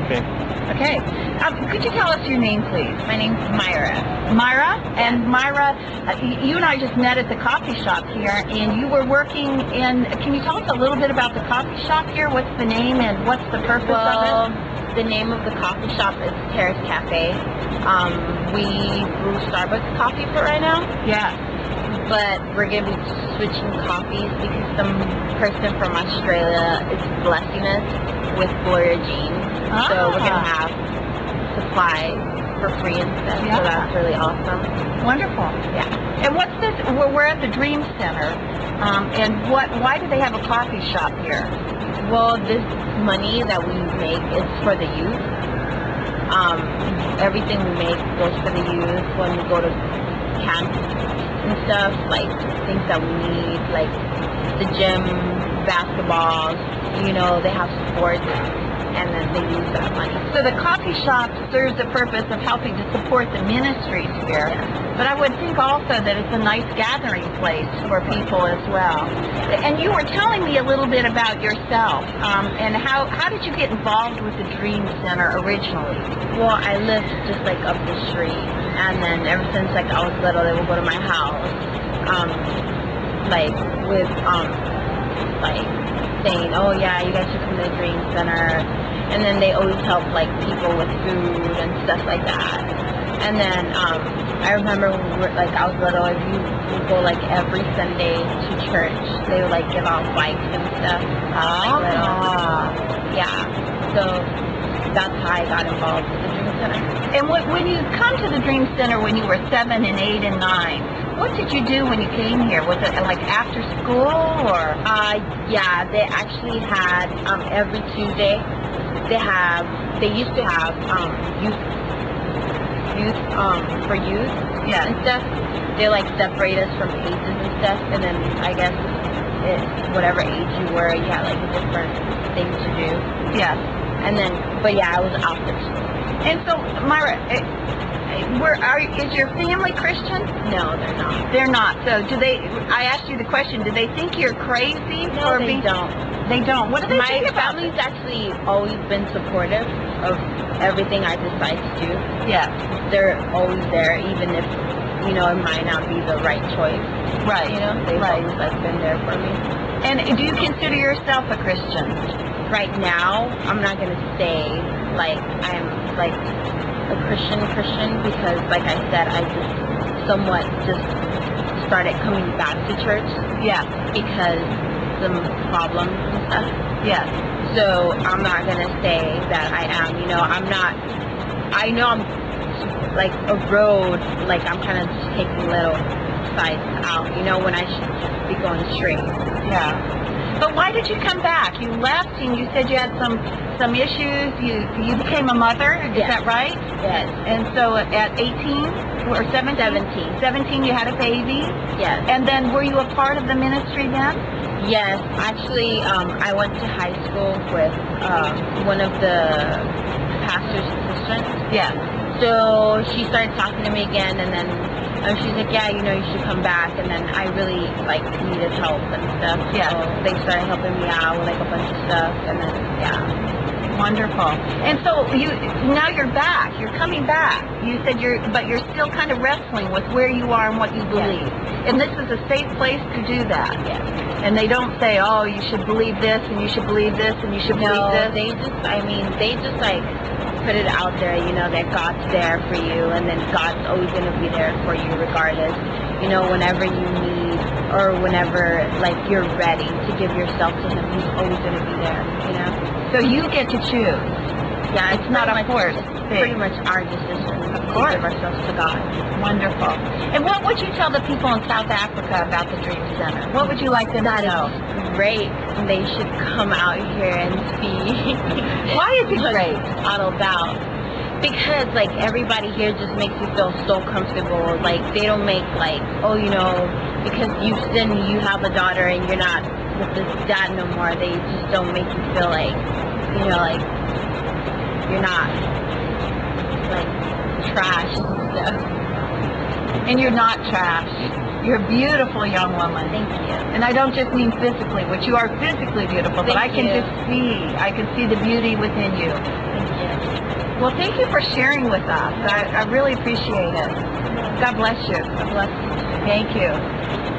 Okay. Okay. Could you tell us your name, please? My name's Myra. Myra? And Myra, you and I just met at the coffee shop here, and you were working in, can you tell us a little bit about the coffee shop here? What's the name and what's the purpose of it? The name of the coffee shop is Terrace Cafe. We brew Starbucks coffee for right now. Yeah. But we're going to be switching coffees because some person from Australia is blessing us with Gloria Jean. So we're going to have supply for free instead. Yeah. So that's really awesome. Wonderful. Yeah. And what's this? We're at the Dreamcenter. And why do they have a coffee shop here? Well, this money that we make is for the youth. Everything we make goes for the youth when we go to camp and stuff, like things that we need, like the gym, basketballs, you know, they have sports, and then they use that money. So the coffee shop serves the purpose of helping to support the ministries here. But I would think also that it's a nice gathering place for people as well. And you were telling me a little bit about yourself, and how did you get involved with the Dream Center originally? Well, I lived just like up the street, and then ever since like I was little, they would go to my house, like with like saying, oh yeah, you guys should come to the Dream Center, and then they always help like people with food and stuff like that. And then I remember when we were, like I was little, if you would go like every Sunday to church, they would like give out bikes and stuff. Yeah, so that's how I got involved with the Dream Center. And when you come to the Dream Center when you were 7 and 8 and 9, what did you do when you came here? Was it like after school or? Yeah, they actually had every Tuesday. They used to have youth for youth, yeah, and stuff. They like separate us from ages and stuff, and then I guess whatever age you were, you had like a different thing to do. Yeah. And then, but yeah, I was after school. And so, Myra, is your family Christian? No, they're not. They're not. So do they? I asked you the question. Do they think you're crazy? No, they don't. They don't. What do they think about My family's actually always been supportive of everything I decide to do. Yeah. They're always there, even if, you know, it might not be the right choice. Right. You know, they've always like been there for me. And do you consider yourself a Christian? Right now, I'm not going to say like I'm like a Christian because, like I said, I just somewhat just started coming back to church. Yeah. Because some problems and stuff. Yeah. So I'm not gonna say that I am. You know, I'm not. I know I'm like a road. Like I'm kind of just taking little sides out. You know, when I should be going straight. Yeah. But why did you come back? You left and you said you had some issues. You became a mother. Is that right? Yes. And so at 18 or 17? 17 you had a baby? Yes. And then were you a part of the ministry then? Yes. Actually, I went to high school with one of the pastor's assistants. Yeah. So she started talking to me again, and then she's like, yeah, you know, you should come back. And then I really like needed help and stuff. Yeah. So they started helping me out with like a bunch of stuff, and then yeah. Wonderful. And so now you're back. You're coming back. You said but you're still kind of wrestling with where you are and what you believe. Yes. And this is a safe place to do that. Yes. And they don't say, oh, you should believe this and you should believe this and you should believe this. They just like put it out there, you know, that God's there for you, and then God's always going to be there for you regardless. You know, whenever you need or whenever like you're ready to give yourself to Him, He's always going to be there, you know. So you get to choose. Yeah, it's not a force. Pretty much our decision to give ourselves to God. Wonderful. And what would you tell the people in South Africa about the Dream Center? What would you like them to know? Great. They should come out here and see. Why is it great? All about. Because like everybody here just makes you feel so comfortable. Like they don't make like, oh, you know, because you have a daughter and you're not with this dad no more. They just don't make you feel like, you know, like you're not like trash and stuff. And you're not trash. You're a beautiful young woman. Thank you. And I don't just mean physically, which you are physically beautiful, but I Thank can you. just see, I can see the beauty within you. Thank you. Well, thank you for sharing with us. I really appreciate it. God bless you. God bless you. Thank you.